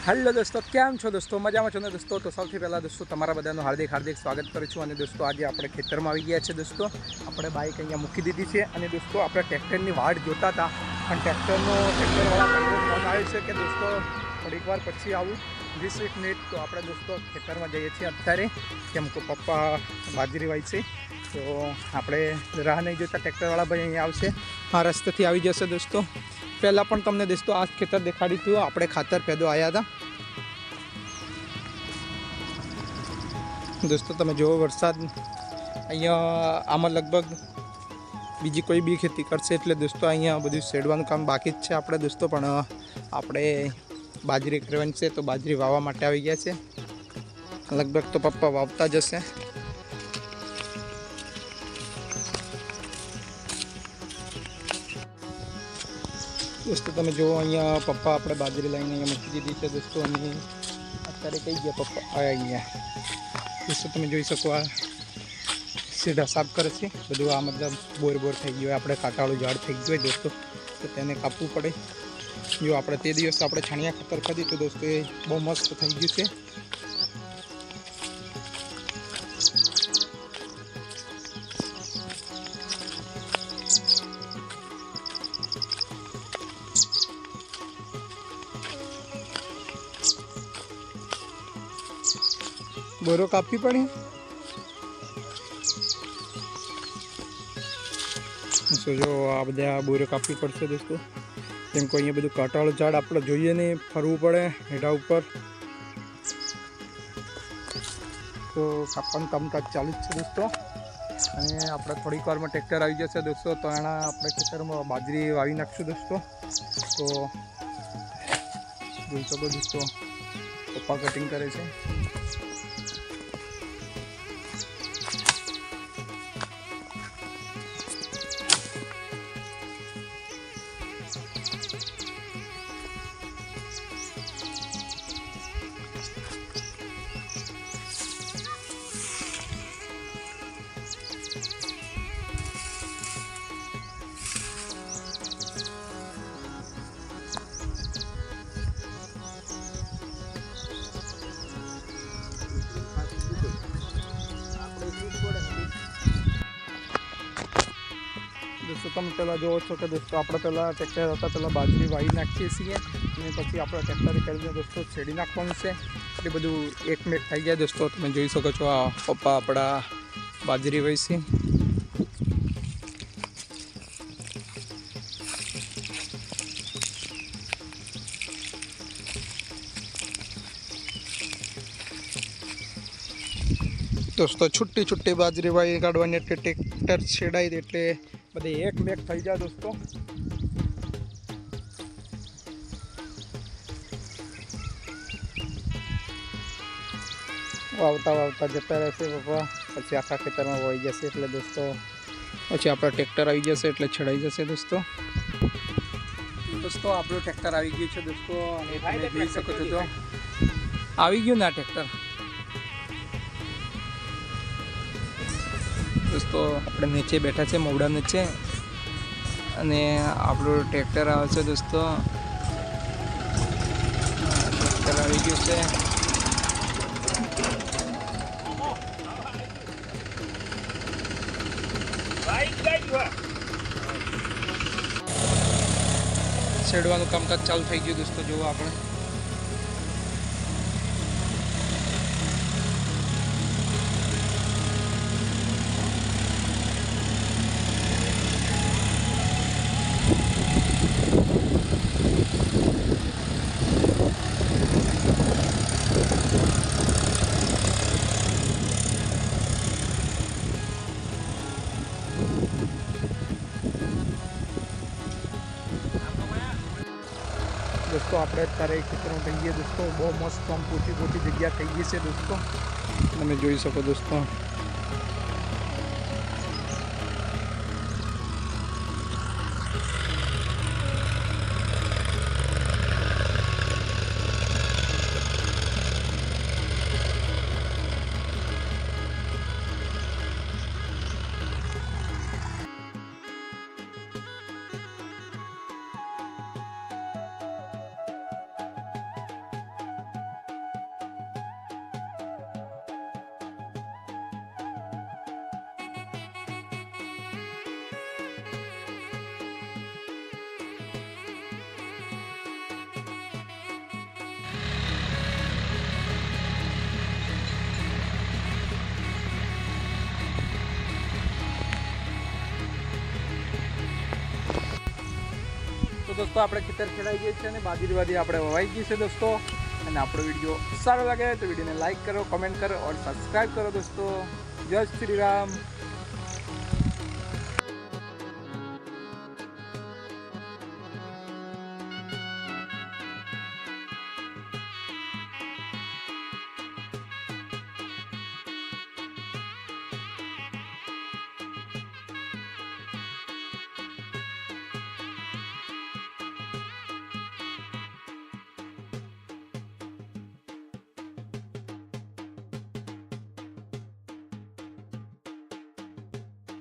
Hello दोस्तों, केम छो दोस्तों? मजा में छो ने दोस्तों? तो सौथी पहला दोस्तों तमारा बधानु हार्दिक स्वागत करूँ छूँ। अने दोस्तों आज आपणे खेतरमां आवी गया छे दोस्तों। आपणे बाइक अहींया मूकी दीधी छे अने दोस्तों आपणे ट्रेक्टरनी वाट जोता था, पण ट्रेक्टरवाळा भाईनो फोन आव्यो छे के दोस्तों थोड़ीक वार पछी आवुं 20 मिनिट। तो आपणे दोस्तों खेतरमां जईए छीए अत्यारे, केम के पप्पा बाजरी वाई छे। तो आपणे राह नहीं जोता ट्रेक्टरवाळा भाई अहींया आवशे, आ रस्तेथी आवी जशे दोस्तों। पहला पण तमने दोस्तों आ खेतर देखाड्युं हतुं, आपणे खातर पेदो आया था दोस्तों। तमे जो वरसाद अहींया आमां लगभग बीजी कोई बी खेती करशे एटले दोस्तों अहींया बधुं शेडवानुं काम बाकी ज छे आपणे दोस्तों। पण आपणे बाजरी करवानी छे तो बाजरी वावा माटे आवी गया छे। लगभग तो पप्पा वावता ज हशे। दोस्तों तमे जो अहींया पप्पा आपणे बाजरी लईने अहींया मूकी दीधी छे दोस्तों। अने अत्यारे कई गया पप्पा अहींया दोस्तों तमे जोई शको आ सीधा साफ करे छे बधुं। आ मतलब बोर थई गयो, आपणे काटावाळुं झाड़ थई गयुं दोस्तों, तो तेने कापवुं पड़े। जो आपणे ते दिवस आपणे छाणिया खातर खाधी तो दोस्तों ए बहु मस्त थई गयुं छे। बोरो कापी पड़ी जो आ बधा बोरो कापी पड़शे दोस्तों, केम के अहींया बधुं काटावाळुं झाड़ आपणे जोईए ने फरवुं पड़े हेडा उपर। तो कापवानुं कामकाज चालू ज छे दोस्तों। अने आपणे थोड़ीक वारमां ट्रेक्टर आवी जशे दोस्तों, तो एना आपणे खेतरमां बाजरी वावी नाखशुं दोस्तों। तो जोई शको दोस्तों पप्पा कटिंग करे छे। दोस्तों तमे पहला जो छो कि दोस्तों आपणे पहला ट्रेक्टर होता पहला बाजरी वावी नाखीए छीए अने पछी आपणे ट्रेक्टर करीने दोस्तों छेड़ी नाखवानुं छे। એટલે બધું એક મિનિટ થઈ ગયા दोस्तों। તમે જોઈ શકો છો આ પપ્પા આપણા બાજરી વાવી છે। दोस्तों छुट्टी छुट्टी बाजरी वाई काढवानी એટલે ટ્રેક્ટર છેડાઈ દે એટલે બધે એક મેક થઈ જાય दोस्तों। वावता वावता जता रहेशे पप्पा, पछी आखा खेतरमां वही जशे એટલે दोस्तों पछी आपणो ट्रेक्टर આવી जशे એટલે છેડાઈ जशे दोस्तों। दोस्तों આપણું ટ્રેક્ટર આવી ગયું છે दोस्तों, અને તમે જોઈ શકો છો તો આવી ગયું ના ટ્રેક્ટર दोस्तों। આપણે નીચે બેઠા છે મોવડા નીચે અને આપણું ટ્રેક્ટર આવે છે दोस्तों। ટ્રેક્ટર આવી ગયું છે। છેડવાનું કામકાજ ચાલુ થઈ ગયું दोस्तों। જો આપણે दोस्तों આપણે અત્યારે ખેતરમાં જઈએ दोस्तों। બહુ મસ્ત આમ પોતી જગ્યા થઈ ગઈ છે दोस्तों, તમે જોઈ શકો दोस्तों। તો દોસ્તો આપણે ખેતર ખેડાઈ ગઈ છે અને બાજરી આપણે વવાઈ ગઈ છે દોસ્તો. અને આપણો વિડીયો સારો લાગે તો વિડીયોને લાઈક કરો, કમેન્ટ કરો और સબસ્ક્રાઈબ કરો દોસ્તો. જય શ્રી રામ.